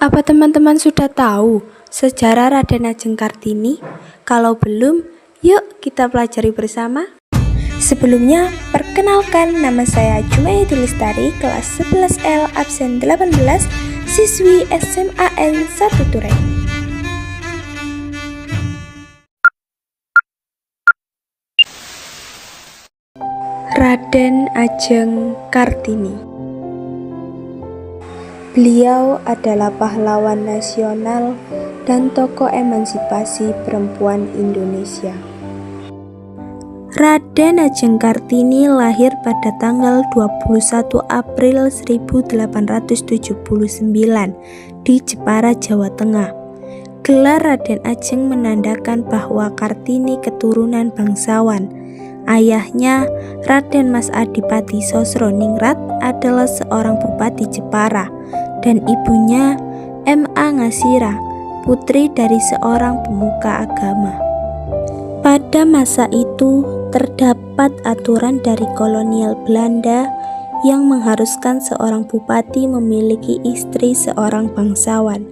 Apa teman-teman sudah tahu sejarah Raden Ajeng Kartini? Kalau belum, yuk kita pelajari bersama. Sebelumnya, perkenalkan nama saya Jumaidi Lestari, kelas 11L absen 18, siswi SMAN 1 Turai. Raden Ajeng Kartini. Beliau adalah pahlawan nasional dan tokoh emansipasi perempuan Indonesia. Raden Ajeng Kartini lahir pada tanggal 21 April 1879 di Jepara, Jawa Tengah. Gelar Raden Ajeng menandakan bahwa Kartini keturunan bangsawan. Ayahnya, Raden Mas Adipati Sosroningrat, adalah seorang bupati Jepara, dan ibunya M.A. Ngasira, putri dari seorang pemuka agama. Pada masa itu, terdapat aturan dari kolonial Belanda yang mengharuskan seorang bupati memiliki istri seorang bangsawan.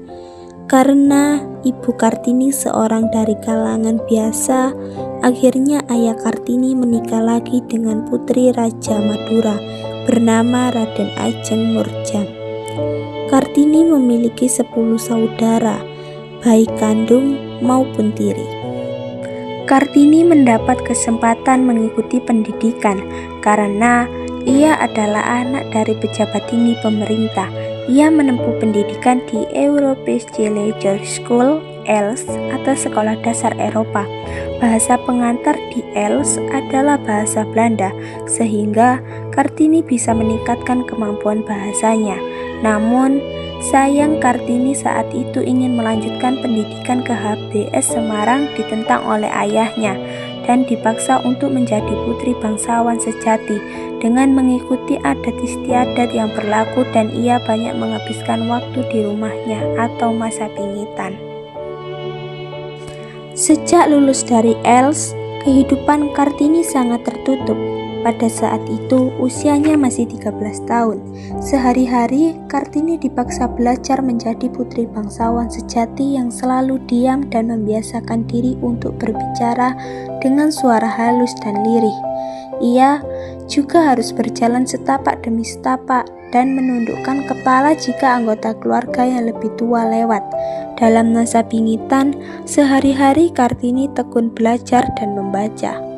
Karena Ibu Kartini seorang dari kalangan biasa, akhirnya ayah Kartini menikah lagi dengan putri Raja Madura bernama Raden Ajeng Nurjam. Kartini memiliki 10 saudara, baik kandung maupun tiri. Kartini mendapat kesempatan mengikuti pendidikan karena ia adalah anak dari pejabat tinggi pemerintah. Ia menempuh pendidikan di Europese Leger School, ELS, atau Sekolah Dasar Eropa. Bahasa pengantar di ELS adalah bahasa Belanda, sehingga Kartini bisa meningkatkan kemampuan bahasanya. Namun, sayang Kartini saat itu ingin melanjutkan pendidikan ke HBS Semarang ditentang oleh ayahnya dan dipaksa untuk menjadi putri bangsawan sejati dengan mengikuti adat istiadat yang berlaku, dan ia banyak menghabiskan waktu di rumahnya atau masa pingitan. Sejak lulus dari ELS, kehidupan Kartini sangat tertutup. Pada saat itu, usianya masih 13 tahun. Sehari-hari, Kartini dipaksa belajar menjadi putri bangsawan sejati yang selalu diam dan membiasakan diri untuk berbicara dengan suara halus dan lirih. Ia juga harus berjalan setapak demi setapak dan menundukkan kepala jika anggota keluarga yang lebih tua lewat. Dalam masa pingitan, sehari-hari Kartini tekun belajar dan membaca.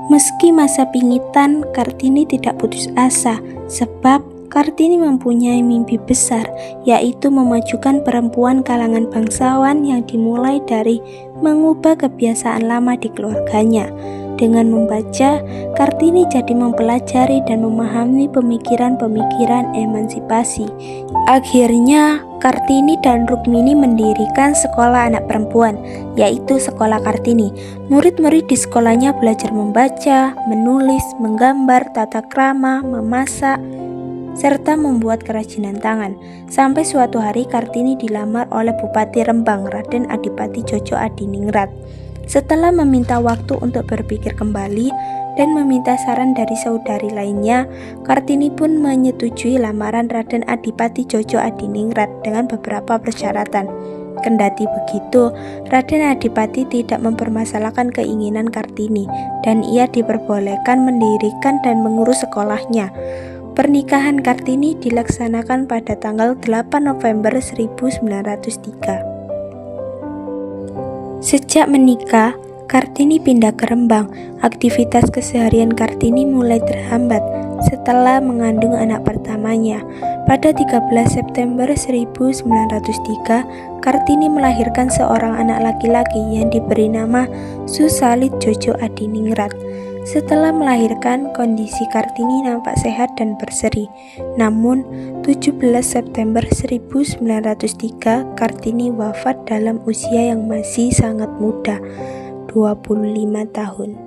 Meski masa pingitan, Kartini tidak putus asa, sebab Kartini mempunyai mimpi besar, yaitu memajukan perempuan kalangan bangsawan yang dimulai dari mengubah kebiasaan lama di keluarganya. Dengan membaca, Kartini jadi mempelajari dan memahami pemikiran-pemikiran emansipasi. Akhirnya, Kartini dan Rukmini mendirikan sekolah anak perempuan, yaitu Sekolah Kartini. Murid-murid di sekolahnya belajar membaca, menulis, menggambar, tata krama, memasak, serta membuat kerajinan tangan. Sampai suatu hari Kartini dilamar oleh Bupati Rembang, Raden Adipati Djoko Adiningrat. Setelah meminta waktu untuk berpikir kembali dan meminta saran dari saudari lainnya, Kartini pun menyetujui lamaran Raden Adipati Djoko Adiningrat dengan beberapa persyaratan. Kendati begitu, Raden Adipati tidak mempermasalahkan keinginan Kartini, dan ia diperbolehkan mendirikan dan mengurus sekolahnya. Pernikahan Kartini dilaksanakan pada tanggal 8 November 1903. Sejak menikah, Kartini pindah ke Rembang. Aktivitas keseharian Kartini mulai terhambat setelah mengandung anak pertamanya. Pada 13 September 1903, Kartini melahirkan seorang anak laki-laki yang diberi nama Susalit Djoko Adiningrat. Setelah melahirkan, kondisi Kartini nampak sehat dan berseri. Namun, 17 September 1903, Kartini wafat dalam usia yang masih sangat muda, 25 tahun.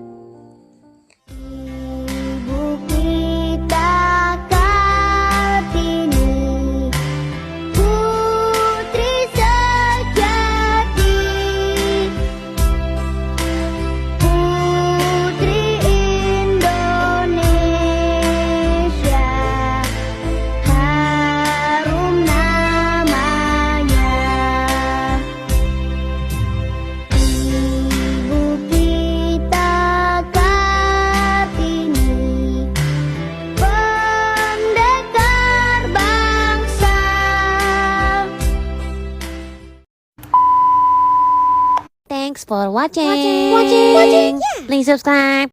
Thanks for watching. Please subscribe.